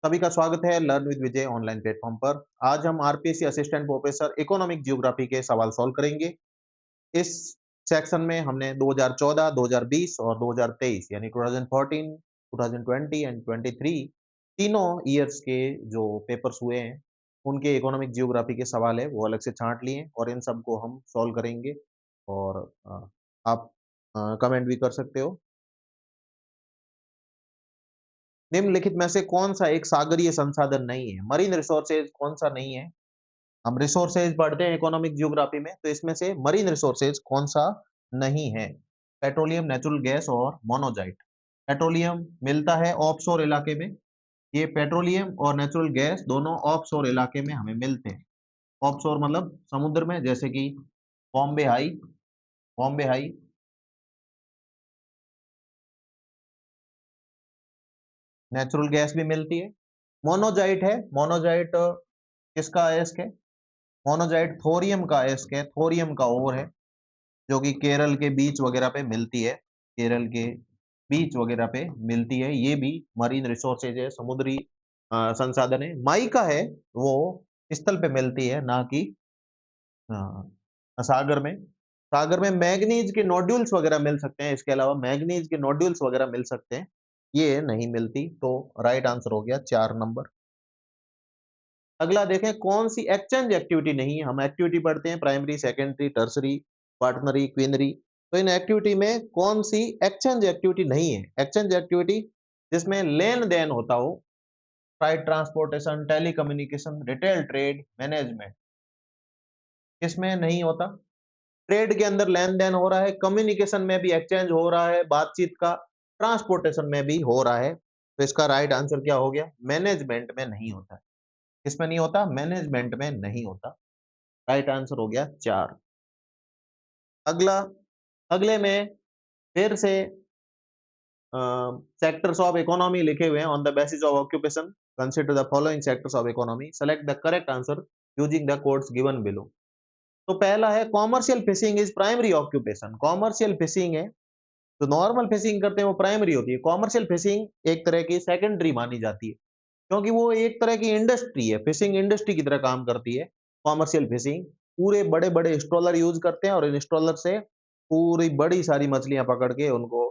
सभी का स्वागत है learn with Vijay online platform पर। आज हम RPSC assistant professor economic geography के सवाल सॉल्व करेंगे। इस सेक्शन में हमने 2014, 2020 और 2023 यानी 2014, 2020 एंड 23 तीनों ईयर्स के जो पेपर्स हुए हैं, उनके इकोनॉमिक ज्योग्राफी के सवाल है वो अलग से छाँट लिए हैं और इन सबको हम सॉल्व करेंगे और आप कमेंट भी कर सकते हो। निम्नलिखित में से कौन-सा एक सागरीय संसाधन नहीं है? मरीन रिसोर्सेज कौन-सा नहीं है? हम रिसोर्सेज पढ़ते हैं इकोनॉमिक ज्योग्राफी में, तो इसमें से मरीन रिसोर्सेज कौन-सा नहीं है? पेट्रोलियम, नेचुरल गैस और मोनोज़ाइट। पेट्रोलियम मिलता है ऑफशोर इलाके में। ये पेट्रोलियम और नेचुरल गैस दोनों ऑफशोर इलाके में हमें मिलते हैं। ऑफशोर मतलब समुद्र में, जैसे कि Bombay high, Bombay high, natural gas भी मिलती है। मोनोज़ाइट है, मोनोज़ाइट किसका अयस्क है? मोनोज़ाइट थोरियम का अयस्क है, थोरियम का ओर है, जो कि केरल के बीच वगैरह पे मिलती है। केरल के बीच वगैरह पे मिलती है। ये भी मरीन रिसोर्सेज है, समुद्री संसाधन है। माइका है, वो स्थल पे मिलती है, ना कि सागर में। सागर में मैंगनीज के नोड्यूल्स वगैरह मिल सकते हैं, इसके अलावा मैंगनीज के नोड्यूल्स वगैरह मिल सकते हैं। ये नहीं मिलती, तो राइट आंसर हो गया 4 नंबर। अगला देखें कौन सी एक्सचेंज एक्टिविटी नहीं है। हम एक्टिविटी पढ़ते हैं primary, secondary, tertiary, quaternary, quinary. तो इन एक्टिविटी में कौन सी एक्सचेंज एक्टिविटी नहीं है? एक्सचेंज एक्टिविटी जिसमें लेन देन होता हो, freight transportation, telecommunication, retail trade, management, इसमें नहीं होता। ट्रेड के अंदर लेन देन हो रहा है, कम्युनिकेशन में भी एक्सचेंज हो रहा है बातचीत का, ट्रांसपोर्टेशन में भी हो रहा है। तो इसका राइट आंसर क्या हो गया? मैनेजमेंट में नहीं होता है। किसमें नहीं होता? मैनेजमेंट में नहीं होता। राइट आंसर हो गया 4। अगला, अगले में फिर से सेक्टर्स ऑफ इकोनॉमी लिखे हुए हैं। On the basis of occupation consider the following sectors of economy, select the correct answer using the codes given below. तो पहला है commercial fishing is primary occupation. Commercial fishing है, तो नॉर्मल फिशिंग करते हैं वो प्राइमरी होती है। कॉमर्शियल फिशिंग एक तरह की सेकेंडरी मानी जाती है, क्योंकि वो एक तरह की इंडस्ट्री है, फिशिंग इंडस्ट्री की तरह काम करती है। कॉमर्शियल फिशिंग पूरे बड़े-बड़े स्ट्रॉलर यूज़ करते हैं और इन स्ट्रॉलर से पूरी बड़ी सारी मछलियाँ पकड़ के उनको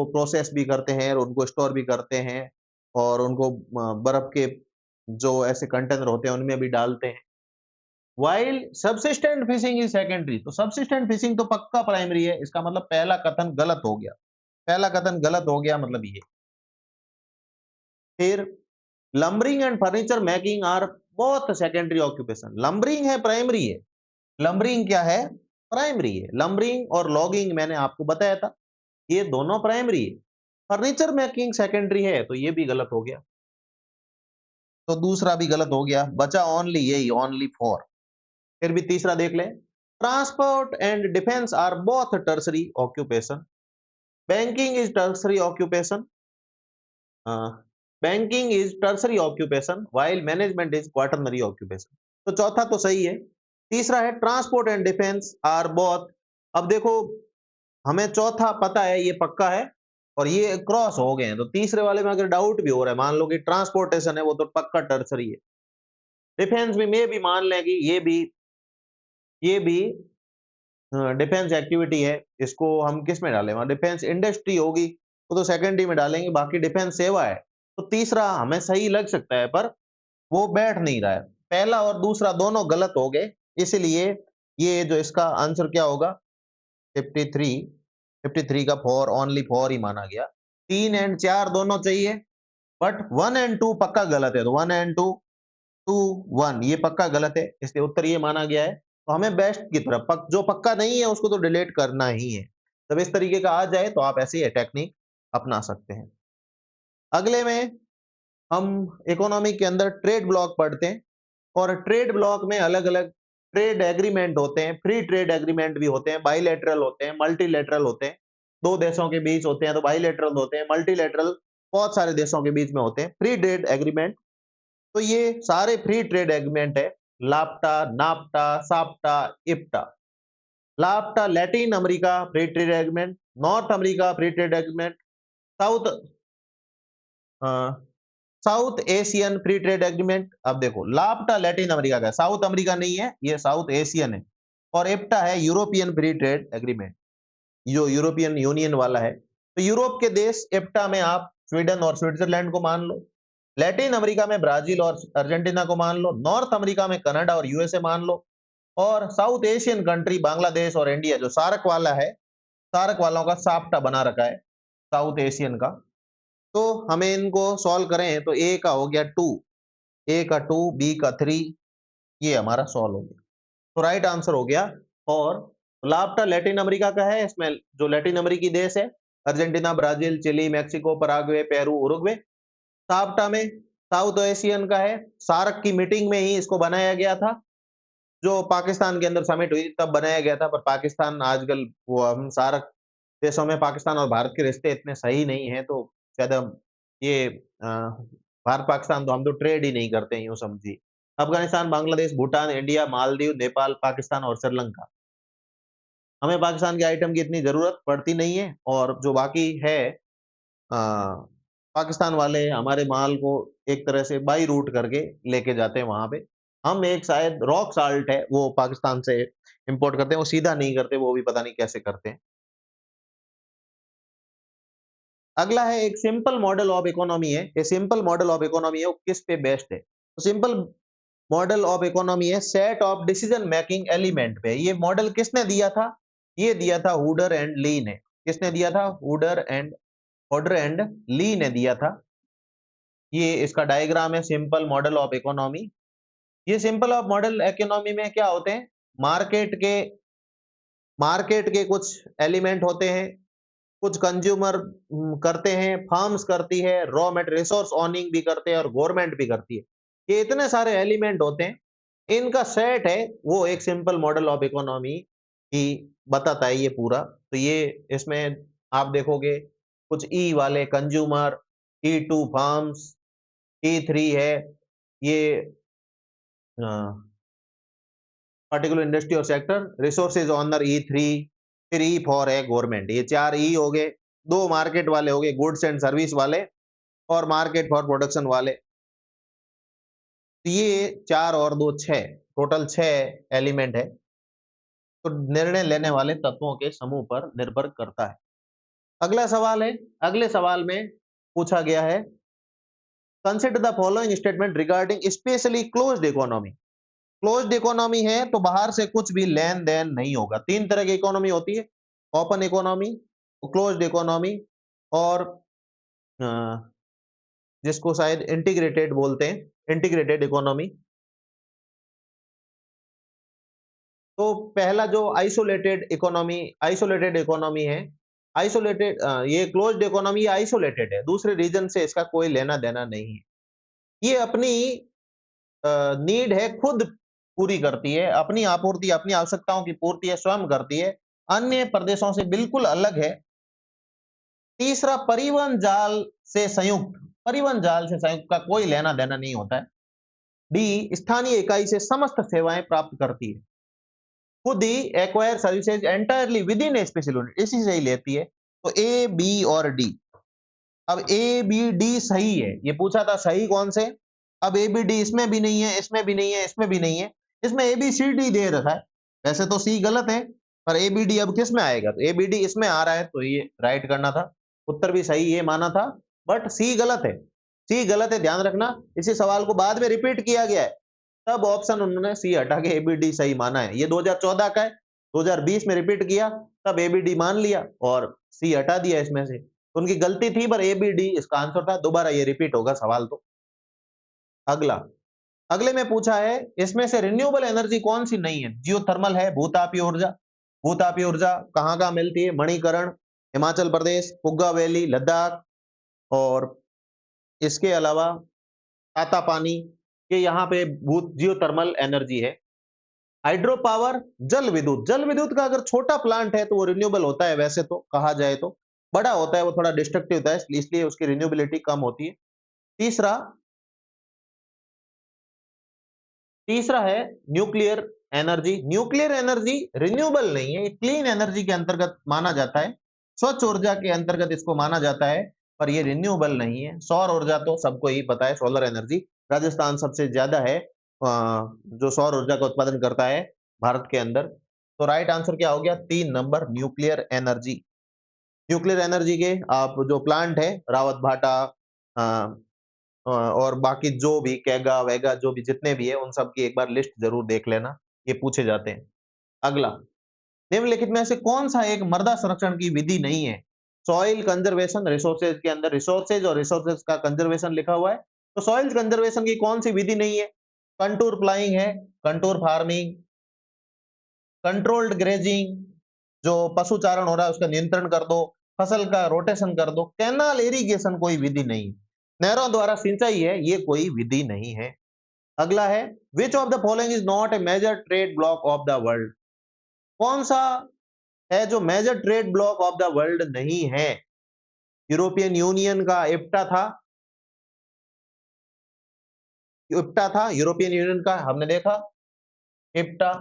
प्रोसेस भी करते हैं और उनको स्टोर भी करते हैं और उनको बर्फ के जो ऐसे कंटेनर होते हैं उनमें भी डालते हैं। व्हाइल सबसिस्टेंट फिशिंग इज सेकेंडरी, तो सबसिस्टेंट फिशिंग तो पक्का प्राइमरी है। इसका मतलब पहला कथन गलत हो गया। पहला कथन गलत हो गया मतलब ये। फिर lumbering and furniture making are both secondary occupation. Lumbering है प्राइमरी है। लंबरिंग क्या है? प्राइमरी है। लंबरिंग और लॉगिंग मैंने आपको बताया था, ये दोनों प्राइमरी है। फर्नीचर मेकिंग सेकेंडरी है, तो ये भी गलत हो गया। तो दूसरा भी गलत हो गया, बचा ओनली यही, ओनली फॉर। फिर भी तीसरा देख लें। Transport and defence are both tertiary occupation. Banking is tertiary occupation. Banking is tertiary occupation while management is quaternary occupation. तो चौथा तो सही है। तीसरा है transport and defence are both. अब देखो, हमें चौथा पता है, ये पक्का है और ये क्रॉस हो गए हैं, तो तीसरे वाले में अगर डाउट भी हो रहा है, मान लो कि ट्रांसपोर्टेशन है, वो तो पक्का टर्सरी है। डिफेंस भी में भी मान लें कि ये भी डिफेंस एक्टिविटी है। इसको हम किस में डालें? डिफेंस इंडस्ट्री होगी, वो तो सेकेंडरी में डालेंगे। बाकी डिफेंस सेवा है, तो तीसरा हमें सही लग सकता है, पर वो बैठ नहीं रहा है। पहला और दूसरा दोनों गलत हो गए, इसलिए ये जो इसका आंसर क्या होगा? 53, 53 का फॉर, ओनली फॉर ही माना गया। 3 एंड 4 दोनों चाहिए, बट 1 एंड 2 पक्का गलत है। तो 1 एंड 2, 2, 1 ये पक्का गलत है, इसलिए उत्तर ये माना गया है। तो हमें बेस्ट की तरफ जो पक्का नहीं है उसको तो डिलीट करना ही है। जब इस तरीके का आ जाए तो आप ऐसी टेक्निक अपना सकते हैं। अगले में हम इकोनॉमी के अंदर ट्रेड ब्लॉक पढ़ते हैं और ट्रेड ब्लॉक में अलग-अलग ट्रेड एग्रीमेंट होते हैं, फ्री ट्रेड एग्रीमेंट भी होते हैं, बाइलैटरल होते हैं, मल्टीलैटरल होते हैं। 2 देशों के बीच होते हैं तो बाइलैटरल होते हैं, मल्टीलैटरल बहुत सारे देशों के बीच में होते हैं। फ्री ट्रेड एग्रीमेंट, तो ये सारे फ्री ट्रेड एग्रीमेंट है। LAFTA, NAFTA, SAFTA, EFTA. LAFTA Latin America free trade agreement, North America free trade agreement, South South Asian free trade agreement. अब देखो लाप्टा लैटिन अमेरिका का है, साउथ अमेरिका नहीं है, ये साउथ एशियन है। और एप्टा है यूरोपियन फ्री ट्रेड एग्रीमेंट, जो यूरोपियन यूनियन वाला है। तो यूरोप के देश एप्टा में आप स्वीडन और स्विट्जरलैंड को मान लो, लैटिन अमेरिका में ब्राजील और अर्जेंटीना को मान लो, नॉर्थ अमेरिका में कनाडा और यूएसए मान लो, और साउथ एशियन कंट्री बांग्लादेश और इंडिया जो सार्क वाला है, सार्क वालों का साप्टा बना रखा है साउथ एशियन का। तो हमें इनको सॉल्व करें तो ए का हो गया 2, ए का 2, बी का 3, ये हमारा सॉल्व हो गया। तो राइट आंसर हो गया। और लाप्टा लैटिन अमेरिका का है, इसमें जो लैटिन अमेरिकी देश है Argentina, Brazil, Chile, Mexico, Paraguay, Peru, Uruguay. SAFTA में साउथ एशियन का है, सार्क की मीटिंग में ही इसको बनाया गया था, जो पाकिस्तान के अंदर समिट हुई तब बनाया गया था। पर पाकिस्तान आजकल वो हम सार्क देशों में पाकिस्तान और भारत के रिश्ते इतने सही नहीं है, तो शायद हम ये भारत पाकिस्तान तो हम तो ट्रेड ही नहीं करते हैं, यूं समझिए। अफगानिस्तान, बांग्लादेश, भूटान, इंडिया, मालदीव, नेपाल, पाकिस्तान और श्रीलंका। हमें पाकिस्तान के आइटम की इतनी जरूरत पड़ती नहीं है, और जो बाकी है अ, पाकिस्तान वाले हमारे माल को एक तरह से बाई रूट करके लेके जाते हैं वहां पे। हम एक शायद रॉक साल्ट है वो पाकिस्तान से इंपोर्ट करते हैं, वो सीधा नहीं करते, वो भी पता नहीं कैसे करते हैं। अगला है एक सिंपल मॉडल ऑफ इकोनॉमी है। ये सिंपल मॉडल ऑफ इकोनॉमी है, वो किस पे बेस्ड है? तो सिंपल मॉडल ऑफ इकोनॉमी है set of decision making element पे। ये मॉडल किसने दिया था? ये दिया था हुडर एंड ली ने। किसने दिया था? हुडर एंड ली ने दिया था। ये इसका डायग्राम है सिंपल मॉडल ऑफ इकोनॉमी। ये सिंपल ऑफ मॉडल इकोनॉमी में क्या होते हैं? मार्केट के कुछ एलिमेंट होते हैं, कुछ कंज्यूमर करते हैं, फर्म्स करती है, रॉ मटेरियल रिसोर्स ओनिंग भी करते हैं और गवर्नमेंट भी करती है। ये इतने सारे एलिमेंट होते हैं, इनका सेट है वो एक सिंपल मॉडल ऑफ इकोनॉमी की बताता है ये पूरा। तो ये इसमें आप देखोगे कुछ ई वाले कंज्यूमर, E2 फर्म्स, E3 है ये पर्टिकुलर इंडस्ट्री और सेक्टर, रिसोर्सेज ऑनर E3, फिर E4 है गवर्नमेंट। ये 4 ई हो गए। 2 मार्केट वाले हो गए, गुड्स एंड सर्विस वाले और मार्केट फॉर प्रोडक्शन वाले। तो ये 4 और 2 6, टोटल 6 एलिमेंट है। तो निर्णय लेने वाले तत्वों के समूह पर निर्भर करता है। अगला सवाल है, अगले सवाल में पूछा गया है consider the following statement regarding specially closed economy. Closed economy है तो बाहर से कुछ भी लेन देन नहीं होगा। 3 तरह की इकोनॉमी होती है, ओपन इकोनॉमी, क्लोज्ड इकोनॉमी और अ, जिसको शायद इंटीग्रेटेड बोलते हैं, इंटीग्रेटेड इकोनॉमी। तो पहला जो आइसोलेटेड इकोनॉमी है, ये क्लोज्ड इकोनॉमी आइसोलेटेड है, दूसरे रीजन से इसका कोई लेना देना नहीं है। ये अपनी नीड है खुद पूरी करती है, अपनी आपूर्ति, अपनी आवश्यकताओं की पूर्ति है स्वयं करती है, अन्य प्रदेशों से बिल्कुल अलग है। तीसरा परिवहन जाल से संयुक्त का कोई लेना देना नहीं होता है। डी स्थानीय इकाई से समस्त सेवाएं प्राप्त करती है, खुद ही acquire services entirely within a special unit, इसी से ही लेती है। तो ए, बी और डी। अब ए, बी, डी सही है, ये पूछा था सही कौन से। अब ए, बी, डी इसमें भी नहीं है, इसमें भी नहीं है, इसमें भी नहीं है, इसमें ए, बी, सी, डी दे रखा है। वैसे तो सी गलत है, पर ए, बी, डी अब किस में आएगा? तो ए, बी, डी इसमें आ रहा है, तो ये राइट करना था। उत्तर भी सही ये माना था, बट सी गलत है। सी गलत है, ध्यान रखना। इसी सवाल को बाद में रिपीट किया गया है, तब ऑप्शन उन्होंने सी हटा के ए, बी, डी सही माना है। ये 2014 का है, 2020 में रिपीट किया, तब ए, बी, डी मान लिया और सी हटा दिया इसमें से। उनकी गलती थी, पर ए, बी, डी इसका आंसर था। दोबारा ये रिपीट होगा सवाल। तो अगले में पूछा है इसमें से रिन्यूएबल एनर्जी कौन सी नहीं है? जियोथर्मल है, भूतापीय ऊर्जा। भूतापीय ऊर्जा कहाँ कहाँ मिलती है? मणिकरण, हिमाचल प्रदेश, पुग्गा वैली, लद्दाख, और इसके अलावा ताता पानी, ये यहाँ पे भूत जियोथर्मल एनर्जी है। हाइड्रो पावर, जल विद्युत का अगर छोटा प्लांट है तो वो रिन्यूएबल होता है, वैसे तो कहा जाए तो बड़ा होता है वो थोड़ा डिस्ट्रक्टिव होता है, इसलिए उसकी रिन्यूएबिलिटी कम होती है। तीसरा तीसरा है nuclear energy. Nuclear energy renewable नहीं है, क्लीन एनर्जी के अंतर्गत माना जाता है, स्वच्छ ऊर्जा के अंतर्गत इसको माना जाता है। पर ये रिन्यूएबल नहीं है। सौर ऊर्जा तो सबको ही पता है, सोलर एनर्जी राजस्थान सबसे ज्यादा है जो सौर ऊर्जा का उत्पादन करता है भारत के अंदर। तो राइट आंसर क्या हो गया? 3 number, nuclear energy. Nuclear energy के आप जो प्लांट है रावत भाटा और बाकी जो भी कैगा वैगा जो भी जितने भी है उन सब की एक बार लिस्ट जरूर देख लेना, ये पूछे जाते हैं। अगला, निम्नलिखित में से कौन सा एक मृदा संरक्षण की विधि नहीं है? सॉइल कंजर्वेशन, रिसोर्सेज के अंदर रिसोर्सेज और रिसोर्सेज का कंजर्वेशन लिखा हुआ है, तो सॉइल कंजर्वेशन की कौन सी विधि नहीं है? कंटूर प्लाइंग है, कंटूर फार्मिंग, कंट्रोल्ड ग्रेजिंग, जो पशु चारण हो रहा है उसका नियंत्रण कर दो, फसल का रोटेशन कर दो, कैनाल इरिगेशन कोई विधि नहीं, नहरों द्वारा सिंचाई है, ये कोई विधि नहीं है। अगला है, which of the following is not a major trade bloc of the world? कौन सा है जो major trade bloc of the world नहीं है? यूरोपियन यूनियन का इफ्टा था, इफ्टा था यूरोपियन यूनियन का, हमने देखा इफ्टा,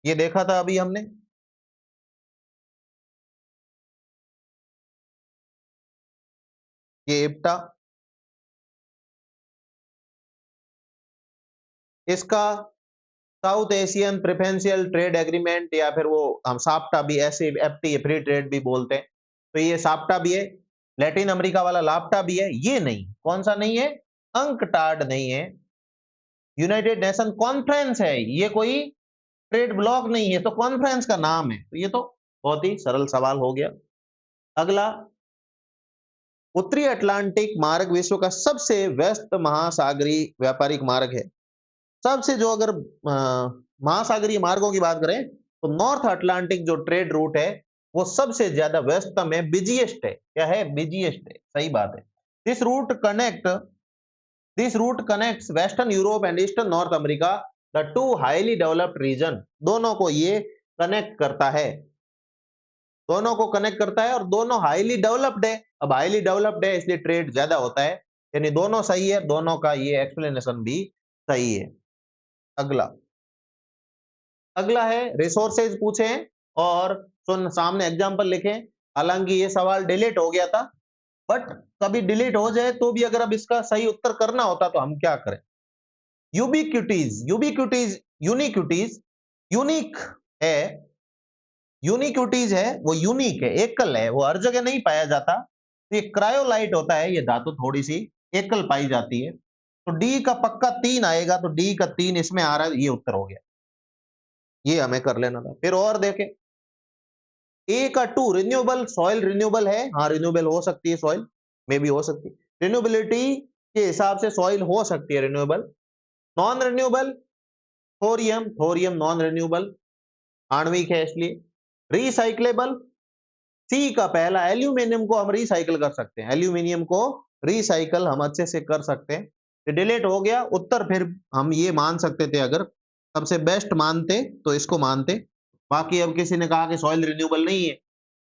ये देखा था अभी हमने। ये इफ्टा, इसका south Asian preferential trade agreement या फिर वो हम साप्टा भी, ऐसे एफटी फ्री ट्रेड भी बोलते हैं, तो ये साप्टा भी है। लैटिन अमेरिका वाला लाप्टा भी है, ये नहीं, कौन सा नहीं है? अंकटाड नहीं है। यूनाइटेड नेशन कॉन्फ्रेंस है, ये कोई ट्रेड ब्लॉक नहीं है, तो कॉन्फ्रेंस का नाम है, तो ये तो बहुत ही सरल सवाल हो गया। अगला, उत्तरी अटलांटिक मार्ग विश्व का सबसे व्यस्त महासागरीय व्यापारिक मार्ग है। सबसे जो अगर महासागरीय मार्गों की बात करें तो नॉर्थ अटलांटिक जो ट्रेड रूट है वो सबसे ज्यादा व्यस्ततम है, बिजिएस्ट है। क्या है? बिजिएस्ट है, सही बात है। This route connects western Europe and eastern North America, the two highly developed region, दोनों को ये कनेक्ट करता है, दोनों को कनेक्ट करता है और दोनों हाईली डेवलप्ड है। अब हाईली डेवलप्ड है इसलिए ट्रेड ज्यादा होता है, यानी दोनों सही है, दोनों का ये एक्सप्लेनेशन भी सही है। अगला, अगला है रिसोर्सेज पूछे हैं और सुन सामने एग्जांपल लिखें। हालांकि ये सवाल डिलीट हो गया था, बट कभी डिलीट हो जाए तो भी अगर अब इसका सही उत्तर करना होता तो हम क्या करें? यूबिक्विटीज, यूबिक्विटीज, यूनिक्विटीज, यूनिक है, यूनिक्विटीज है, वो यूनिक है, एकल है, वो हर जगह नहीं पाया जाता। तो ये क्रायोलाइट होता है, ये धातु थोड़ी सी एकल पाई जाती है, तो डी का पक्का 3 आएगा, तो डी का 3 इसमें आ रहा है, ये उत्तर हो गया, ये हमें कर लेना था। फिर और देखें, ए का 2 रिन्यूएबल, सॉइल रिन्यूएबल है, हाँ रिन्यूएबल हो सकती है, सॉइल में भी हो सकती है, रिन्यूएबिलिटी के हिसाब से सॉइल हो सकती है renewable. Non renewable, thorium, thorium non renewable, आणविक है इसलिए। रिसाइक्लेबल, सी का पहला, एल्यूमिनियम को हम रिसाइकल कर सकते हैं, एल्यूमिनियम को रिसाइकल हम अच्छे से कर सकते हैं। ये डिलीट हो गया उत्तर, फिर हम ये मान सकते थे, अगर सबसे बेस्ट मानते तो इसको मानते। बाकी अब किसी ने कहा कि सॉइल रिन्यूएबल नहीं है,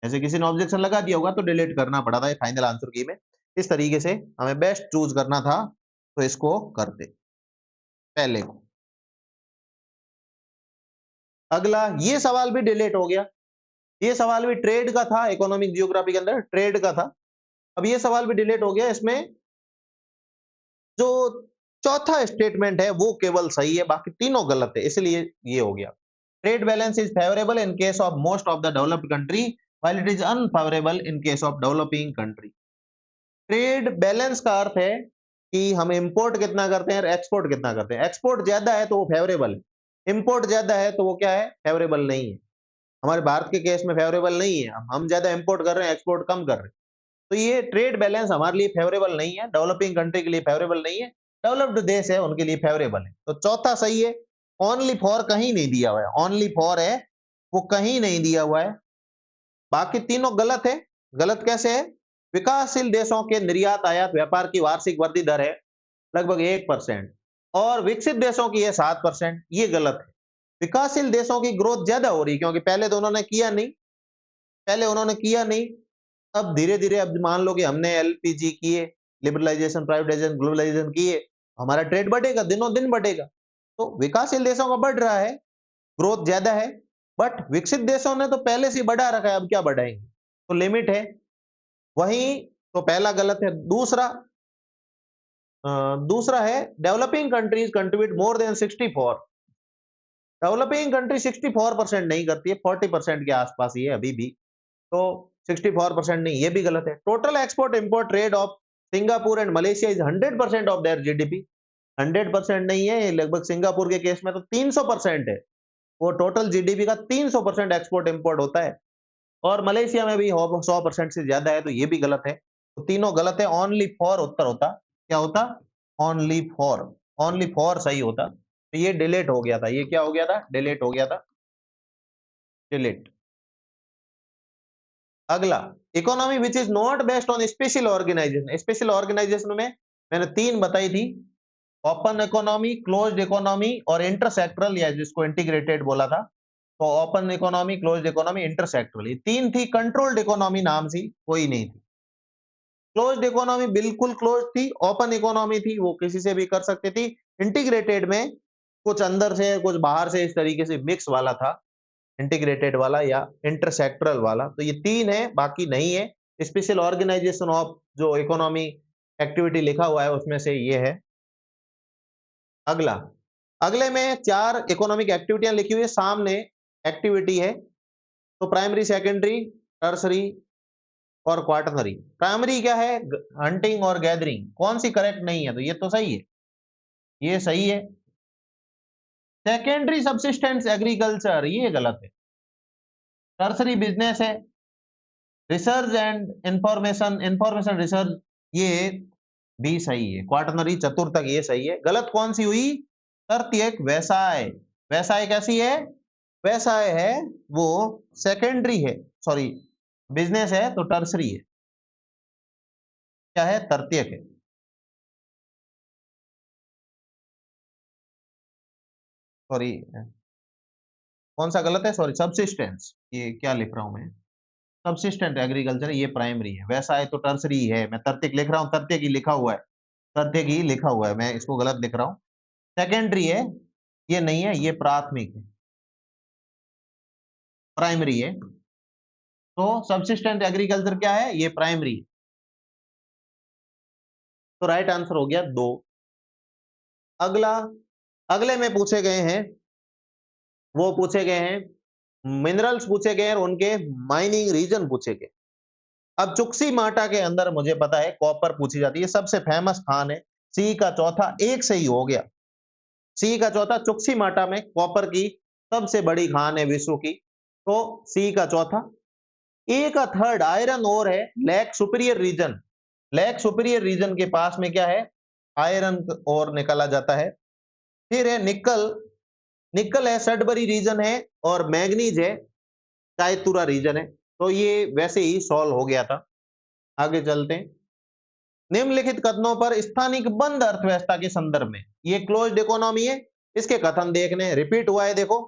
ऐसे किसी ने ऑब्जेक्शन लगा दिया होगा तो डिलीट करना पड़ा था, ये फाइनल आंसर की में। इस तरीके से हमें बेस्ट चूज करना था, तो इसको करते पहले को। अगला, ये सवाल भी डिलीट हो गया, ये सवाल भी ट्रेड का था, इकोनॉमिक जियोग्राफी के अंदर ट्रेड का था। अब ये सवाल भी डिलीट हो गया, इसमें जो चौथा स्टेटमेंट है वो केवल सही है, बाकी तीनों गलत है, इसलिए ये हो गया। Trade balance is favourable in case of most of the developed country while it is unfavourable in case of developing country. Trade balance का अर्थ है कि हम इंपोर्ट कितना करते हैं और एक्सपोर्ट कितना करते हैं। एक्सपोर्ट ज्यादा है तो वो फेवरेबल है, इंपोर्ट ज्यादा है तो वो क्या है? फेवरेबल नहीं है। हमारे भारत के केस में फेवरेबल नहीं है, हम ज्यादा इंपोर्ट कर रहे हैं, एक्सपोर्ट कम कर रहे हैं, तो ये ट्रेड बैलेंस हमारे लिए फेवरेबल नहीं है, डेवलपिंग कंट्री के लिए फेवरेबल नहीं है, डेवलप्ड देश है उनके लिए फेवरेबल है। तो चौथा सही है, ओनली फॉर कहीं नहीं दिया हुआ है, ओनली फॉर है वो कहीं नहीं दिया हुआ है। बाकी तीनों गलत है। गलत कैसे है? विकासशील देशों के निर्यात आयात व्यापार की वार्षिक वृद्धि दर है लगभग 1% और विकसित देशों की है 7%, ये गलत है। विकासशील देशों की ग्रोथ ज्यादा हो रही है क्योंकि पहले तो उन्होंने किया नहीं, पहले उन्होंने किया नहीं, अब धीरे-धीरे, अब मान लो कि हमने एलपीजी किए, लिबरलाइजेशन, प्राइवेटाइजेशन, ग्लोबलाइजेशन किए, हमारा ट्रेड बढ़ेगा, दिनों दिन बढ़ेगा। तो विकासशील देशों का बढ़ रहा है, ग्रोथ ज्यादा है, बट विकसित देशों ने तो पहले से ही बढ़ा रखा है, अब क्या बढ़ाएंगे, तो लिमिट है वहीं, तो पहला गलत है। दूसरा है developing countries contribute more than 64। Developing country 64% नहीं करती है, 40% के आसपास ही है अभी भी, तो 64% नहीं, ये भी गलत है। Total export import trade off Singapore and Malaysia is 100% of their GDP. 100% नहीं है, ये लगभग सिंगापुर के केस में तो 300% है, वो टोटल जीडीपी का 300% एक्सपोर्ट इंपोर्ट होता है, और मलेशिया में भी 100% से ज्यादा है, तो ये भी गलत है। तो तीनों गलत है, ओनली फॉर उत्तर होता, क्या होता, ओनली फॉर, ओनली फॉर सही होता। तो ये डिलीट हो गया था, ये क्या हो गया था, डिलीट हो गया था, डिलीट। अगला, economy which is not based on special organisation. Special organisation में मैंने 3 बताई थी, ओपन इकोनॉमी, क्लोज्ड इकोनॉमी और इंटरसेक्टरल, या जिसको इंटीग्रेटेड बोला था। तो ओपन इकोनॉमी, क्लोज्ड इकोनॉमी, इंटरसेक्टरल, ये 3 थी। कंट्रोल्ड इकोनॉमी नाम सी कोई नहीं थी। क्लोज्ड इकोनॉमी बिल्कुल क्लोज थी, ओपन इकोनॉमी थी वो किसी से भी कर सकती थी, इंटीग्रेटेड में कुछ अंदर से कुछ बाहर से, इस तरीके से मिक्स वाला था, इंटीग्रेटेड वाला या इंटरसेक्टरल वाला। तो ये 3 है, बाकी नहीं है। स्पेशल ऑर्गेनाइजेशन ऑफ जो इकोनॉमी एक्टिविटी लिखा हुआ है उसमें से ये है। अगला, अगले में 4 इकोनॉमिक एक्टिविटियां लिखी हुई है, सामने एक्टिविटी है, तो प्राइमरी, सेकेंडरी, टर्सरी और क्वार्टरनरी। प्राइमरी क्या है, हंटिंग और गैदरिंग, कौन सी करेक्ट नहीं है, तो ये तो सही है, ये सही है। सेकेंडरी सब्सिस्टेंस एग्रीकल्चर, ये गलत है। टर्सरी बिजनेस है, research and information, information research, ये भी सही है। क्वार्टरनरी, चतुर्थक, ये सही है। गलत कौन सी हुई, तृतीयक व्यवसाय। व्यवसाय कैसी है, व्यवसाय है वो सेकेंडरी है, सॉरी बिजनेस है तो टर्सरी है, क्या है, तृतीयक है। सॉरी, कौन सा गलत है, सॉरी, सब्सिस्टेंस, ये क्या लिख रहा हूं मैं, सब्सिस्टेंट एग्रीकल्चर ये प्राइमरी है, व्यवसाय तो टर्सरी है। मैं तृतीयक लिख रहा हूँ, तृतीयक ही लिखा हुआ है, तृतीयक ही लिखा हुआ है, मैं इसको गलत लिख रहा हूँ। सेकेंडरी है, ये नहीं है, ये प्राथमिक है, प्राइमरी है। तो सब्सिस्टेंट एग्रीकल्चर क्या है, ये प्राइमरी। तो राइट आंसर हो गया 2। अगला, अगले में पूछे गए हैं, वो पूछे गए हैं मिनरल्स पूछे गए हैं और उनके माइनिंग रीजन पूछे गए। अब चुक्सी माटा के अंदर मुझे पता है कॉपर पूछी जाती है, सबसे फेमस खान है। सी का चौथा एक से ही हो गया, सी का चौथा, चुक्सी माटा में कॉपर की सबसे बड़ी खान है विश्व की, तो सी का चौथा। ए का थर्ड आयरन ओर है, Lake Superior region, Lake Superior region के पास में क्या है, आयरन ओर निकाला जाता है। फिर है निकल, निकल है सडबरी रीजन है, और मैग्नीज है चायतुरा रीजन है। तो ये वैसे ही सॉल्व हो गया था। आगे चलते हैं, निम्नलिखित कथनों पर स्थानिक बंद अर्थव्यवस्था के संदर्भ में, ये क्लोज्ड इकोनॉमी है, इसके कथन देखने, रिपीट हुआ है, देखो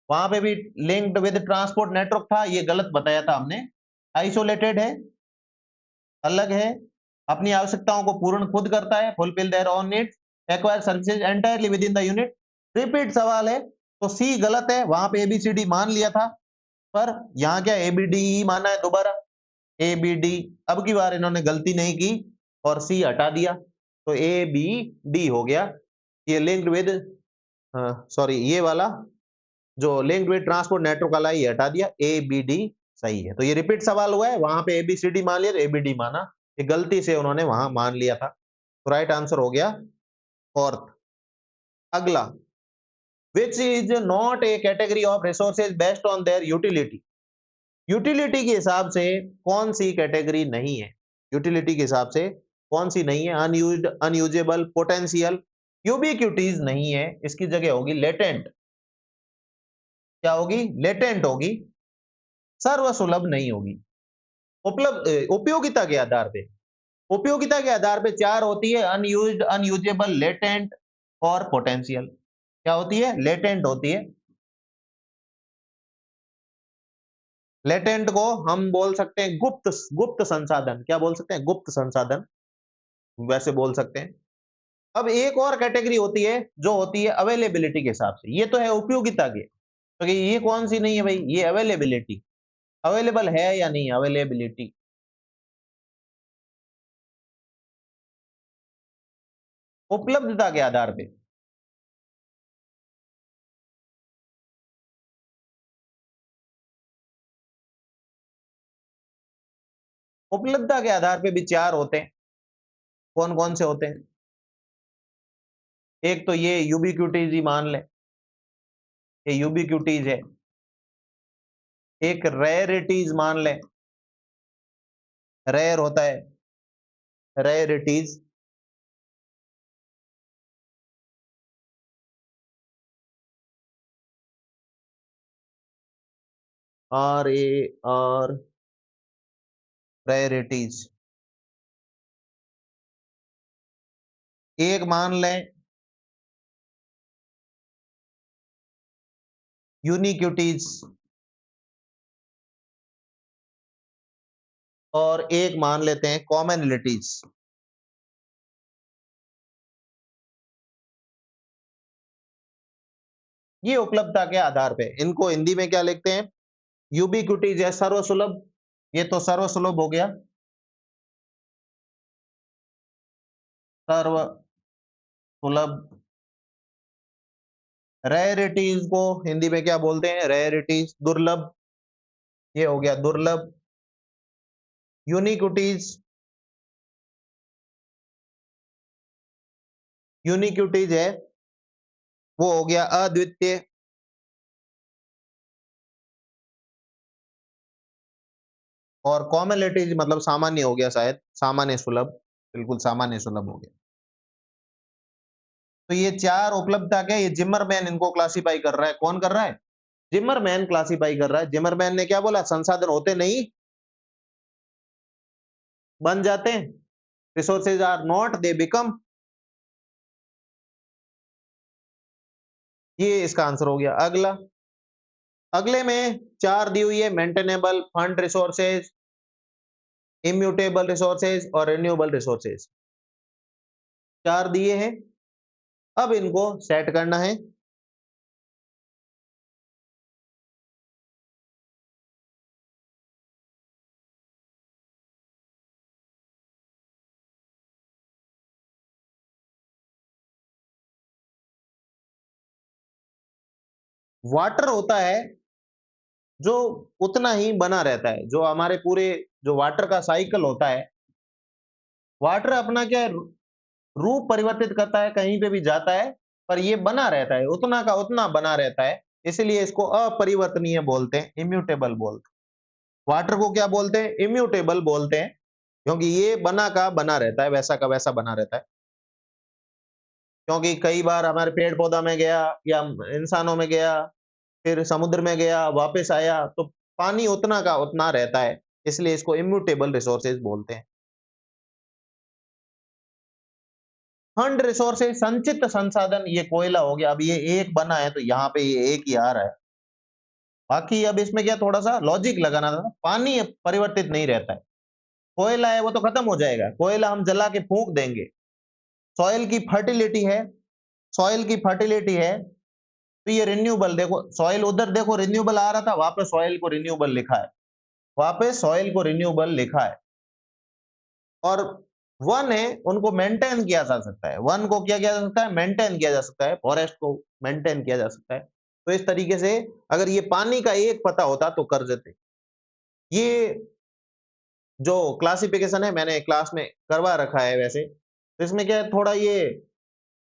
वहां पे भी लिंक्ड विद ट्रांसपोर्ट नेटवर्क था, ये गलत बताया था हमने। आइसोलेटेड है, अलग है, अपनी आवश्यकताओं को पूर्ण खुद करता है, fulfil their own needs, acquire services entirely with in the unit. Repeat सवाल है, तो सी गलत है, वहां पे एबीसीडी मान लिया था, पर यहाँ क्या एबीडी माना है दोबारा, एबीडी। अब की बार इन्होंने गलती नहीं की और सी हटा दिया, तो ए बी डी हो गया। ये लिंक्ड विद, सॉरी ये वाला जो लिंक्ड विद ट्रांसपोर्ट नेटवर्क वाला ये हटा दिया, ए बी डी सही है। तो ये रिपीट सवाल हुआ है, वहां पे एबीसीडी मान लिया तो एबीडी माना, ये गलती से उन्होंने वहां मान लिया था। तो राइट आंसर हो गया फोर्थ। अगला, विच is not A category of resources based on their utility. Utility के हिसाब से कौन सी कैटेगरी नहीं है, यूटिलिटी के हिसाब से कौन सी नहीं है, अनयूज्ड, अनयूजेबल, पोटेंशियल, यूबिक्विटीज नहीं है, इसकी जगह होगी लेटेंट। क्या होगी, लेटेंट होगी, सर्वसुलभ नहीं होगी। उपलब्ध, उपयोगिता के आधार पे, उपयोगिता के आधार पे 4 होती है, अनयूज्ड, अनयूजेबल, लेटेंट और पोटेंशियल। क्या होती है, लेटेंट होती है। लेटेंट को हम बोल सकते हैं गुप्त, गुप्त संसाधन, क्या बोल सकते हैं, गुप्त संसाधन, वैसे बोल सकते हैं। अब एक और कैटेगरी होती है जो होती है अवेलेबिलिटी के हिसाब से, ये तो है उपयोगिता के, तो ये कौन सी नहीं है भाई, ये अवेलेबिलिटी, अवेलेबल है या नहीं, अवेलेबिलिटी, उपलब्धता के आधार पे, उपलब्धता के आधार पे भी चार होते हैं। कौन कौन से होते हैं? एक तो ये यूबिक्विटीज ही मान ले, ये यूबिक्विटीज है। एक रेयरिटीज मान ले, रेयर होता है, रेयरिटीज। और रेयरिटीज। एक मान लें यूनिक्विटीज, और एक मान लेते हैं कॉमनलिटीज। ये उपलब्धता के आधार पे, इनको हिंदी में क्या लिखते हैं? यूबिक्विटीज है, सर्वसुलभ, ये तो सर्वसुलभ हो गया, सर्वसुलभ। रेयरिटीज को हिंदी में क्या बोलते हैं? रेयरिटीज, दुर्लभ, ये हो गया दुर्लभ। यूनिक्विटीज, यूनिक्विटीज है, वो हो गया अद्वितीय। और कॉमनलिटीज मतलब सामान्य हो गया, शायद सामान्य सुलभ, बिल्कुल सामान्य सुलभ हो गया। तो ये चार उपलब्धता के, ये जिमरमैन इनको क्लासिफाई कर रहा है। कौन कर रहा है? जिमरमैन क्लासिफाई कर रहा है। जिमरमैन ने क्या बोला? संसाधन होते नहीं, बन जाते हैं। Resources are not, they become. ये इसका आंसर हो गया। अगला, अगले में चार दी हुई है, maintainable, fund resources, immutable resources और रिन्यूएबल रिसोर्सेज, चार दिए हैं। अब इनको सेट करना है। वाटर होता है जो उतना ही बना रहता है, जो हमारे पूरे जो वाटर का साइकिल होता है, वाटर अपना क्या है, रूप परिवर्तित करता है, कहीं पे भी जाता है, पर ये बना रहता है, उतना का उतना बना रहता है। इसलिए इसको अपरिवर्तनीय बोलते हैं, इम्यूटेबल बोलते हैं। वाटर को क्या बोलते हैं? इम्यूटेबल बोलते हैं, क्योंकि ये बना का बना रहता है, वैसा का वैसा बना रहता है। क्योंकि कई बार हमारे पेड़ पौधा में गया या इंसानों में गया, फिर समुद्र में गया, वापस आया, तो पानी उतना का उतना रहता है, इसलिए इसको इम्यूटेबल रिसोर्सेज बोलते हैं। फंड रिसोर्सेज, संचित संसाधन, ये कोयला हो गया। अब ये एक बना है तो यहाँ पे ये एक ही आ रहा है। बाकी अब इसमें क्या थोड़ा सा लॉजिक लगाना था, पानी परिवर्तित नहीं रहता है। कोयला है वो तो खत्म हो जाएगा, कोयला हम जला के फूंक देंगे। सॉइल की फर्टिलिटी है, सॉइल की फर्टिलिटी है, तो ये रिन्यूएबल, देखो सॉइल उधर देखो रिन्यूएबल आ रहा था, वापस सॉइल को रिन्यूएबल लिखा है, वापस सॉइल को रिन्यूएबल लिखा है। और वन है, उनको मेंटेन किया जा सकता है, वन को क्या किया जा सकता है? मेंटेन किया जा सकता है, फॉरेस्ट को मेंटेन किया जा सकता है। तो इस तरीके से अगर ये पानी का एक पता होता तो कर देते। ये जो क्लासिफिकेशन है मैंने क्लास में करवा रखा है वैसे, तो इसमें क्या है, थोड़ा ये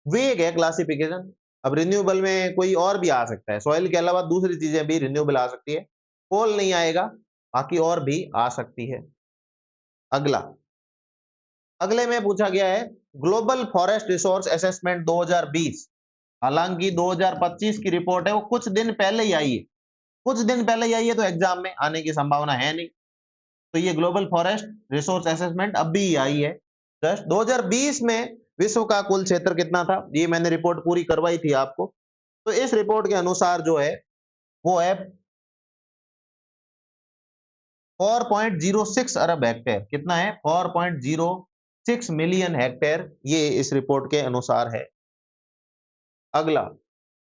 वेग है क्लासिफिकेशन। अब रिन्यूएबल में कोई और भी आ सकता है, सॉइल के अलावा दूसरी चीजें भी रिन्यूएबल आ सकती है, कोल नहीं आएगा, बाकी और भी आ सकती है। अगला, अगले में पूछा गया है ग्लोबल फॉरेस्ट रिसोर्स असेसमेंट 2020। हालांकि 2025 की रिपोर्ट है, वो कुछ दिन पहले ही आई है, कुछ दिन पहले ही आई है, तो एग्जाम में आने की संभावना है नहीं। तो ये ग्लोबल फॉरेस्ट रिसोर्स असेसमेंट अभी ही आई है जस्ट। 2020 में विश्व का कुल क्षेत्र कितना था, ये मैंने रिपोर्ट पूरी करवाई थी आपको। तो इस रिपोर्ट के अनुसार जो है वो है 4.06 अरब हेक्टेयर। कितना है? 4.06 मिलियन हेक्टेयर, ये इस रिपोर्ट के अनुसार है। अगला,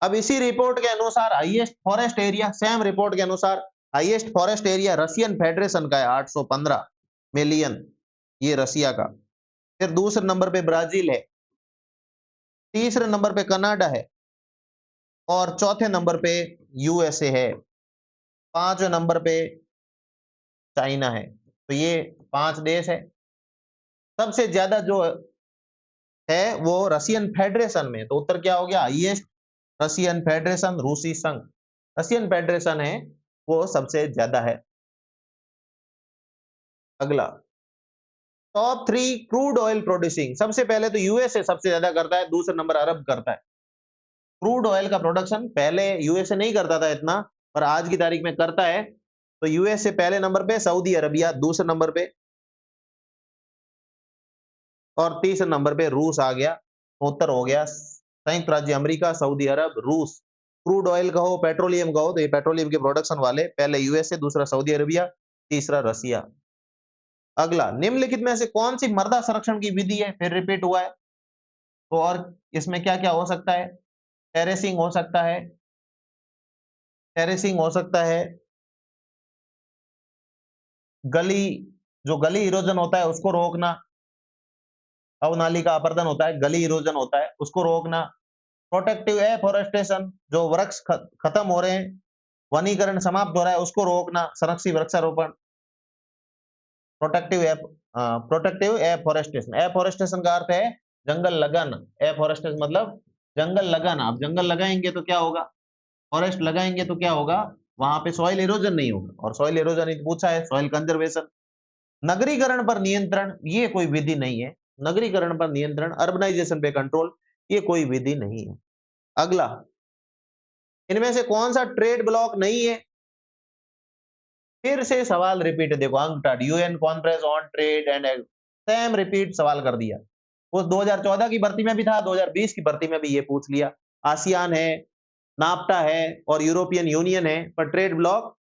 अब इसी रिपोर्ट के अनुसार highest forest area, same report के अनुसार highest forest area Russian federation का है 815 मिलियन, ये रसिया का। फिर दूसरे नंबर पे ब्राजील है, तीसरे नंबर पे कनाडा है और चौथे नंबर पे यूएसए है, पांचवें नंबर पे चाइना है। तो ये 5 देश है। सबसे ज्यादा जो है वो रशियन फेडरेशन में, तो उत्तर क्या हो गया? हाईएस्ट रशियन फेडरेशन, रूसी संघ, रशियन फेडरेशन है वो सबसे ज्यादा है। अगला, टॉप 3 क्रूड ऑयल प्रोड्यूसिंग। सबसे पहले तो यूएसए सबसे ज्यादा करता है, दूसरा नंबर अरब करता है। क्रूड ऑयल का प्रोडक्शन पहले यूएसए नहीं करता था इतना, पर आज की तारीख में करता है। तो यूएसए पहले नंबर पे, सऊदी अरबिया दूसरे नंबर पे और तीसरे नंबर पे रूस आ गया। उत्तर हो गया संयुक्त राज्य अमेरिका, सऊदी अरब, रूस। क्रूड ऑयल कहो, पेट्रोलियम कहो, तो ये पेट्रोलियम के प्रोडक्शन वाले पहले यूएसए, दूसरा सऊदी अरबिया, तीसरा रसिया। अगला, निम्नलिखित में से कौन सी मृदा संरक्षण की विधि है? फिर रिपीट हुआ है। तो और इसमें क्या क्या हो सकता है? टेरेसिंग हो सकता है, टेरेसिंग हो सकता है, गली, जो गली इरोजन होता है उसको रोकना, अवनाली का अपर्दन होता है, गली इरोजन होता है उसको रोकना, प्रोटेक्टिव एफॉरेस्टेशन, जो वृक्ष खत्म हो रहे हैं, वनीकरण समाप्त हो रहा है उसको रोकना, संरक्षित वृक्षारोपण, protective F protective afforestation. Afforestation का अर्थ है जंगल लगाना, एफॉरेस्टेशन मतलब जंगल लगाना। अब जंगल लगाएंगे तो क्या होगा? फॉरेस्ट लगाएंगे तो क्या होगा? वहां पे सॉइल इरोजन नहीं होगा, और सॉइल इरोजन पूछा है, सॉइल कंजर्वेशन। नगरीकरण पर नियंत्रण, ये कोई विधि नहीं है। नगरीकरण पर नियंत्रण, अर्बनाइजेशन पे कंट्रोल, ये कोई विधि नहीं है। अगला, इनमें से कौन सा ट्रेड ब्लॉक नहीं है? फिर से सवाल रिपीट, देखो UNCTAD, UN conference on trade and, same repeat सवाल कर दिया। वो 2014 की भर्ती में भी था, 2020 की भर्ती में भी ये पूछ लिया। आसियान है, नाफ्टा है और यूरोपियन यूनियन है, पर ट्रेड ब्लॉक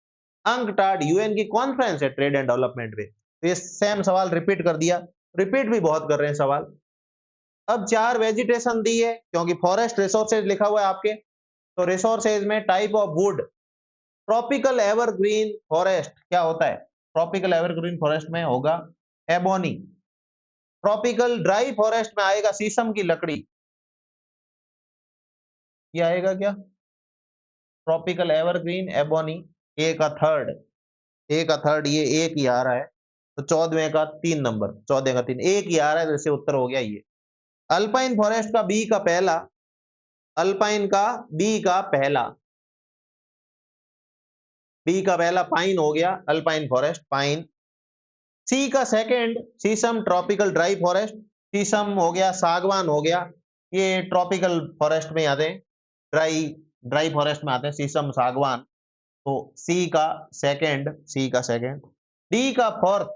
अंकटाड, यूएन की कॉन्फ्रेंस है ट्रेड एंड डेवलपमेंट पे। तो ये सेम सवाल रिपीट कर दिया, रिपीट भी बहुत कर रहे हैं सवाल। अब 4 वेजिटेशन दी है, क्योंकि फॉरेस्ट रिसोर्सेज लिखा हुआ है आपके, तो रिसोर्सेज में type of would, tropical evergreen forest क्या होता है? ट्रॉपिकल एवरग्रीन फॉरेस्ट में होगा एबोनी। ट्रॉपिकल ड्राई फॉरेस्ट में आएगा शीशम की लकड़ी, ये आएगा क्या? Tropical evergreen ebony. ए का थर्ड, ए का थर्ड, ये एक ही आ रहा है, तो 14वें का 3 नंबर, 14 का 3, एक ही आ रहा है, जैसे उत्तर हो गया ये। अल्पाइन फॉरेस्ट का बी का पहला, अल्पाइन का बी का पहला, बी का पहला पाइन हो गया, अल्पाइन फॉरेस्ट पाइन। सी का सेकंड शीशम, ट्रॉपिकल ड्राई फॉरेस्ट, शीशम हो गया, सागवान हो गया, ये ट्रॉपिकल फॉरेस्ट में आते हैं, ड्राई ड्राई फॉरेस्ट में आते हैं शीशम सागवान। तो सी का सेकंड, सी का सेकंड। डी का फोर्थ,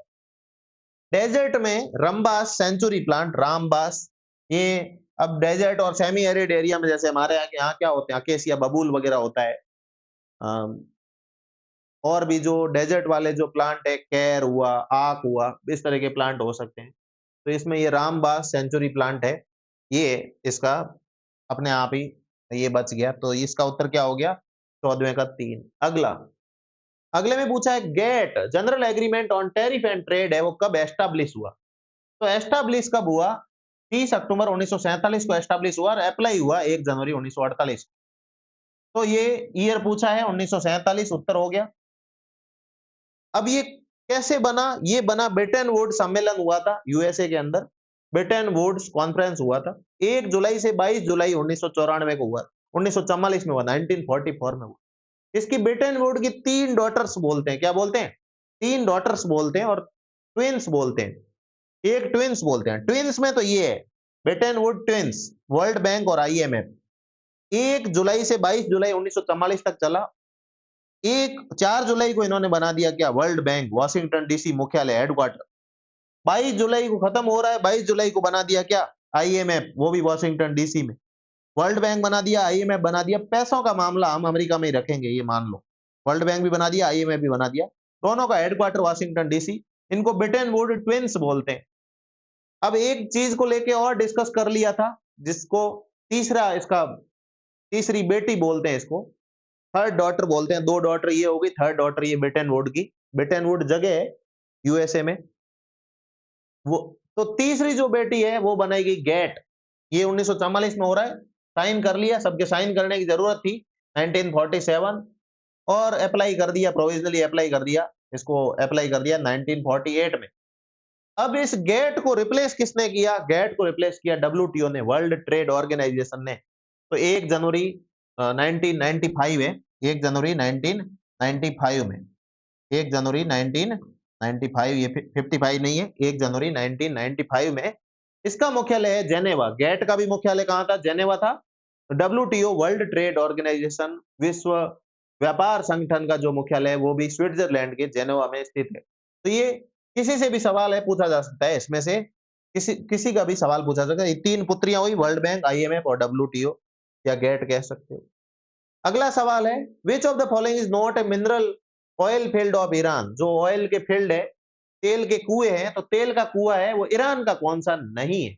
डेजर्ट में रमबास सेंचुरी प्लांट, रामबास। ये अब डेजर्ट और सेमी एरिड एरिया में, जैसे हमारे यहाँ क्या होते हैं, अकेसिया बबूल वगैरह होता है, और भी जो डेजर्ट वाले जो प्लांट है, कैर हुआ, आक हुआ, इस तरह के प्लांट हो सकते हैं। तो इसमें ये रामबास सेंचुरी प्लांट है, ये इसका अपने आप ही ये बच गया, तो इसका उत्तर क्या हो गया? 14वें का 3। अगला, अगले में पूछा है GATT, general agreement on tariff and trade है, वो कब एस्टैब्लिश हुआ? तो एस्टैब्लिश कब हुआ? 30 अक्टूबर 1947 को एस्टैब्लिश हुआ और अप्लाई हुआ 1 जनवरी 1948। तो ये ईयर पूछा है 1947, उत्तर हो गया। अब ये कैसे बना? ये बना, ब्रिटेन वुड्स सम्मेलन हुआ था यूएसए के अंदर, ब्रिटेन वुड्स कॉन्फ्रेंस हुआ था 1 जुलाई से 22 जुलाई 1994 को हुआ, 1944 में हुआ, 1944 में हुआ। इसकी ब्रिटेन वुड की 3 डॉटर्स बोलते हैं, क्या बोलते हैं? 3 डॉटर्स बोलते हैं और ट्विन्स बोलते हैं, एक ट्विन्स बोलते हैं। ट्विन्स में तो ये है Britain would twins, world bank और आईएमएफ। 1 जुलाई से 22 जुलाई 1944 तक चला। 4 जुलाई को इन्होंने बना दिया क्या? वर्ल्ड बैंक, वॉशिंगटन डीसी मुख्यालय, हेडक्वार्टर। 22 जुलाई को खत्म हो रहा है, 22 जुलाई को बना दिया क्या? आईएमएफ, वो भी वॉशिंगटन डीसी में। वर्ल्ड बैंक बना दिया, आईएमएफ बना दिया। पैसों का मामला हम अमेरिका में ही रखेंगे, ये मान लो। वर्ल्ड बैंक भी बना दिया, आईएमएफ भी बना दिया, दोनों का हेडक्वार्टर वॉशिंगटन डीसी। इनको ब्रिटेन वुड ट्विन्स बोलते हैं। अब एक चीज को लेके और डिस्कस कर लिया था, जिसको तीसरा इसका तीसरी बेटी बोलते हैं इसको, थर्ड डॉटर बोलते हैं, 2 डॉटर ये हो गई, थर्ड डॉटर ये ब्रिटेन वुड की। ब्रिटेन वुड जगह है यूएसए में। वो तो तीसरी जो बेटी है वो बनेगी गेट। ये 1944 में हो रहा है, साइन कर लिया, सबके साइन करने की जरूरत थी 1947, और अप्लाई कर दिया, प्रोविजनली अप्लाई कर दिया, इसको अप्लाई कर दिया 1948 में। अब इस गेट को रिप्लेस किसने किया? गेट को रिप्लेस किया डब्ल्यूटीओ ने, वर्ल्ड ट्रेड ऑर्गेनाइजेशन ने। तो 1 जनवरी 1995 है, 1 जनवरी 1995 में, 1 जनवरी 1995, ये 55 नहीं है, 1 जनवरी 1995 में इसका मुख्यालय है जेनेवा। गेट का भी मुख्यालय कहाँ था? जेनेवा था। डब्ल्यूटीओ वर्ल्ड ट्रेड ऑर्गेनाइजेशन, विश्व व्यापार संगठन का जो मुख्यालय है वो भी स्विट्जरलैंड के जेनेवा में स्थित है। तो ये किसी से भी सवाल है, पूछा जा सकता है, इसमें से किसी किसी का भी सवाल पूछा जा सकता है। ये 3 पुत्रियां हुई, वर्ल्ड बैंक, आईएमएफ और डब्ल्यूटीओ, या गेट कह सकते हो। अगला सवाल है, which of the following is not a mineral oil field of Iran? जो ऑयल के फील्ड है, तेल के कुएं हैं, तो तेल का कुआं है वो ईरान का कौन सा नहीं है?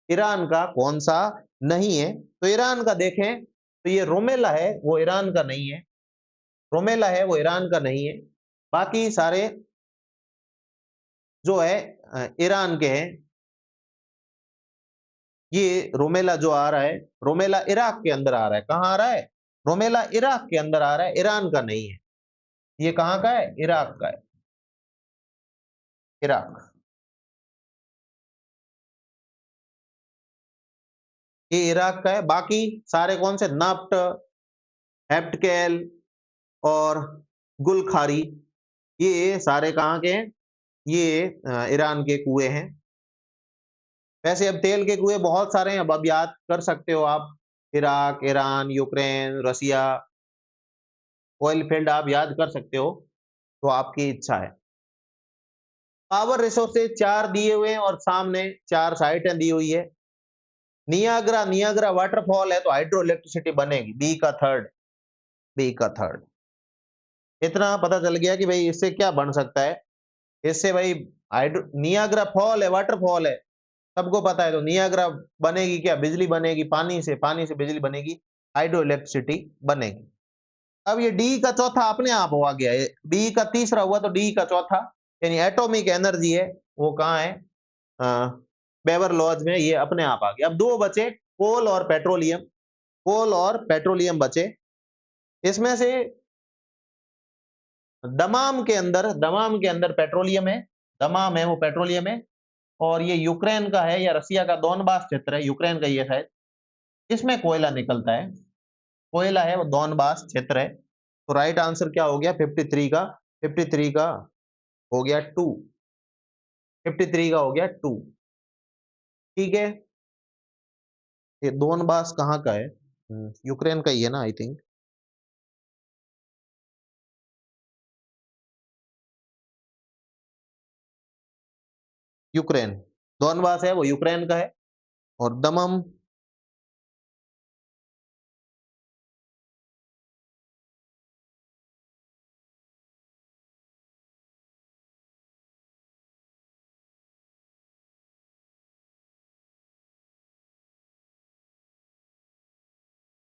ईरान का कौन सा नहीं है? तो ईरान का देखें तो ये रोमेला है, वो ईरान का नहीं है। रोमेला है वो ईरान का नहीं है। बाकी सारे जो है ईरान के हैं। ये रोमेला जो आ रहा है, रोमेला इराक के अंदर आ रहा है। कहाँ आ रहा है? रोमेला इराक के अंदर आ रहा है, ईरान का नहीं है। ये कहाँ का है? इराक का है, इराक। ये इराक का है। बाकी सारे कौन से? नफ्ट, हेप्टकेल और गुलखारी, ये सारे कहाँ के हैं? ये ईरान के कुएं हैं। वैसे अब तेल के कुएं बहुत सारे हैं, अब याद कर सकते हो आप, इराक, ईरान, यूक्रेन, रसिया, ऑयल फील्ड आप याद कर सकते हो, तो आपकी इच्छा है। पावर रिसोर्सेज 4 दिए हुए हैं और सामने 4 साइटें दी हुई है। नियाग्रा, नियाग्रा वाटरफॉल है तो हाइड्रो इलेक्ट्रिसिटी बनेगी, बी का थर्ड, बी का थर्ड। इतना पता चल गया कि भाई इससे क्या बन सकता है। इससे भाई हाइड्रो, नियाग्रा फॉल है, वाटरफॉल है, सबको पता है। तो नियाग्रा बनेगी क्या? बिजली बनेगी पानी से, पानी से बिजली बनेगी, हाइड्रो इलेक्ट्रिसिटी बनेगी। अब ये डी का चौथा अपने आप हुआ गया है, बी का तीसरा हुआ तो डी का चौथा, यानी एटॉमिक एनर्जी है वो कहाँ है? बेवर लॉज में, ये अपने आप आ गया। अब 2 बचे, कोल और पेट्रोलियम। कोल और पेट्रोलियम बचे। इसमें से दमाम के अंदर पेट्रोलियम है, दमाम है वो पेट्रोलियम है, और ये यूक्रेन का है या रसिया का दोनबास क्षेत्र है, यूक्रेन का ये शायद, इसमें कोयला निकलता है, कोयला है वो दोनबास क्षेत्र है। तो राइट आंसर क्या हो गया? 53 का, 53 का हो गया 2, 53 का हो गया 2। ठीक है। ये दोनबास कहाँ का है? यूक्रेन का ही है ना, आई थिंक। यूक्रेन, दोनबास है वो यूक्रेन का है। और दमम,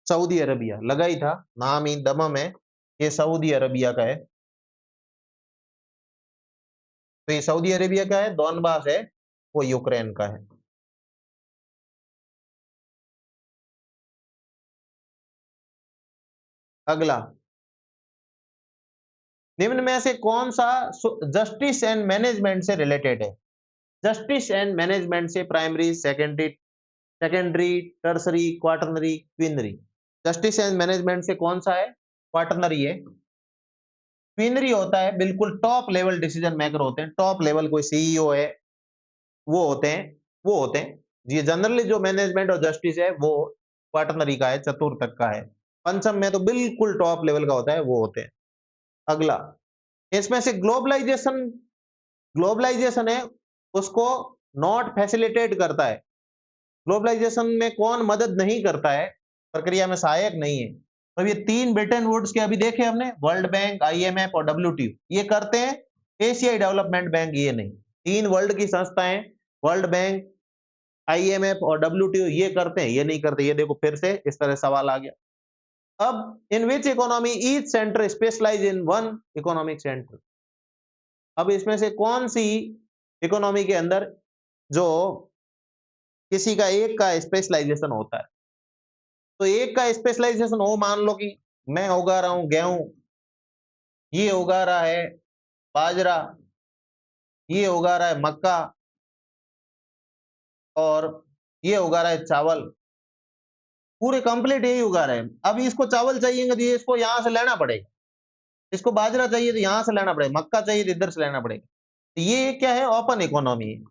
सऊदी अरबिया, लगा ही था, नाम ही दमम है, ये सऊदी अरबिया का है। तो ये सऊदी अरेबिया का है, दोनबास है वो यूक्रेन का है। अगला, निम्न में से कौन सा जस्टिस एंड मैनेजमेंट से रिलेटेड है? जस्टिस एंड मैनेजमेंट से primary, secondary, tertiary, quaternary, quinary. Justice and management से कौन सा है? क्वाटरनरी है। क्वीनरी होता है बिल्कुल टॉप लेवल डिसीजन मेकर होते हैं, टॉप लेवल कोई सीईओ है वो होते हैं, वो होते हैं। ये जनरली जो मैनेजमेंट और जस्टिस है वो क्वाटरनरी का है, चतुर्थक का है। पंचम में तो बिल्कुल टॉप लेवल का होता है, वो होते हैं। अगला, इसमें से ग्लोबलाइजेशन, ग्लोबलाइजेशन है उसको नॉट फैसिलिटेट करता है। ग्लोबलाइजेशन में कौन मदद नहीं करता है, प्रक्रिया में सहायक नहीं है? तो ये 3 ब्रिटेन वुड्स के अभी देखे हमने, वर्ल्ड बैंक, आईएमएफ और डब्ल्यूटीओ, ये करते हैं। एशियाई डेवलपमेंट बैंक ये नहीं। 3 वर्ल्ड की संस्थाएं, वर्ल्ड बैंक, आईएमएफ और डब्ल्यूटीओ, ये करते हैं, ये नहीं करते। ये देखो फिर से इस तरह सवाल आ गया। अब in which economy each center specialize in one economic center. अब इसमें से कौन सी इकोनॉमी के अंदर जो किसी का एक का स्पेशलाइजेशन होता है। तो एक का स्पेशलाइजेशन हो, मान लो कि मैं उगा रहा हूं गेहूं, ये उगा रहा है बाजरा, ये उगा रहा है मक्का और ये उगा रहा है चावल। पूरे कंप्लीट यही उगा रहे हैं। अब इसको चावल चाहिए तो ये इसको यहां से लेना पड़ेगा, इसको बाजरा चाहिए तो यहां से लेना पड़ेगा, मक्का चाहिए तो इधर से लेना पड़ेगा। तो ये क्या है, ओपन इकोनॉमी है।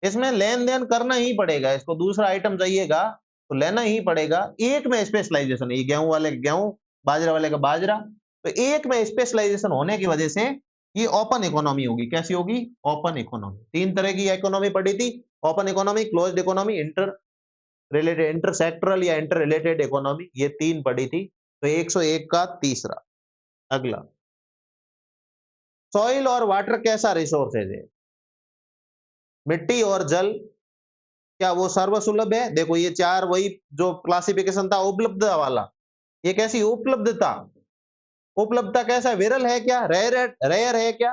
इसमें लेन देन करना ही पड़ेगा, इसको दूसरा आइटम चाहिएगा तो लेना ही पड़ेगा। एक में स्पेशलाइजेशन है, ये गेहूं वाले का गेहूं, बाजरा वाले का बाजरा। तो एक में स्पेशलाइजेशन होने की वजह से ये ओपन इकोनॉमी होगी। कैसी होगी? Open economy. तीन तरह की इकोनॉमी पढ़ी थी, open economy, closed economy, inter related, inter sectoral या इंटर रिलेटेड इकोनॉमी, ये तीन पढ़ी थी। तो 101 का तीसरा। अगला, सॉइल और वाटर कैसा रिसोर्सेज है? मिट्टी और जल क्या वो सर्वसुलभ है? देखो ये चार वही जो क्लासिफिकेशन था उपलब्धता वाला, ये कैसी उपलब्धता? उपलब्धता कैसा है? विरल है क्या? रेयर रेयर है क्या?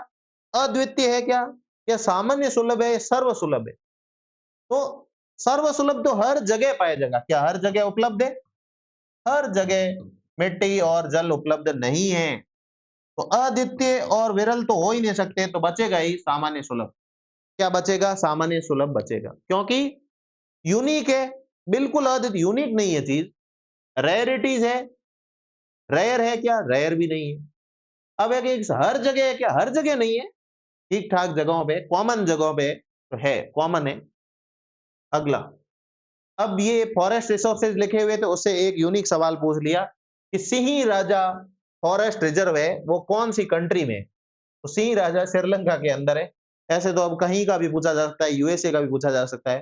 अद्वितीय है क्या? या सामान्य सुलभ है या सर्वसुलभ है? तो सर्वसुलभ तो हर जगह पाया जाएगा। क्या हर जगह उपलब्ध है? हर जगह मिट्टी और जल उपलब्ध नहीं है। तो अद्वितीय और विरल तो हो ही नहीं सकते, तो बचेगा ही सामान्य सुलभ। क्या बचेगा? सामान्य सुलभ बचेगा, क्योंकि यूनिक है। बिल्कुल अद्वितीय, यूनिक नहीं है चीज, रेयरिटीज है। रेयर है क्या? रेयर भी नहीं है। अब है कि हर जगह है क्या? हर जगह नहीं है, ठीक ठाक जगहों पे, कॉमन जगहों पे तो है, कॉमन है। अगला, अब ये फॉरेस्ट रिसोर्सेज लिखे हुए थे, उससे एक यूनिक सवाल पूछ लिया कि सिंह राजा फॉरेस्ट रिजर्व है वो कौन सी कंट्री में? तो सिंह राजा श्रीलंका के अंदर है। ऐसे तो अब कहीं का भी पूछा जा सकता है, यूएसए का भी पूछा जा सकता है।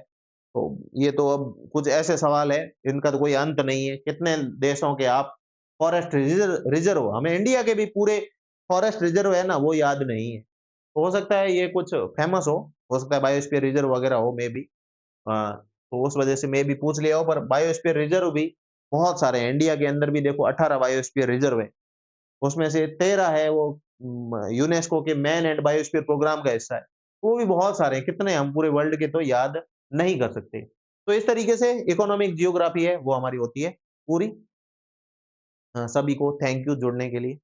तो ये तो अब कुछ ऐसे सवाल है, इनका तो कोई अंत नहीं है। कितने देशों के आप फॉरेस्ट रिजर्व, हमें इंडिया के भी पूरे फॉरेस्ट रिजर्व है ना, वो याद नहीं है। तो हो सकता है ये कुछ फेमस हो सकता है बायोस्फीयर रिजर्व वगैरह हो, मे बी। तो उस वजह से मे बी पूछ लिया हो, पर बायोस्फीयर रिजर्व भी बहुत सारे हैं। इंडिया के अंदर भी देखो 18 बायोस्फीयर रिजर्व है, उसमें से 13 है वो यूनेस्को के मैन एंड बायोस्फीयर प्रोग्राम का हिस्सा है। वो भी बहुत सारे हैं, कितने हम पूरे वर्ल्ड के तो याद नहीं कर सकते। तो इस तरीके से इकोनॉमिक जियोग्राफी है वो हमारी होती है पूरी। सभी को थैंक यू जुड़ने के लिए।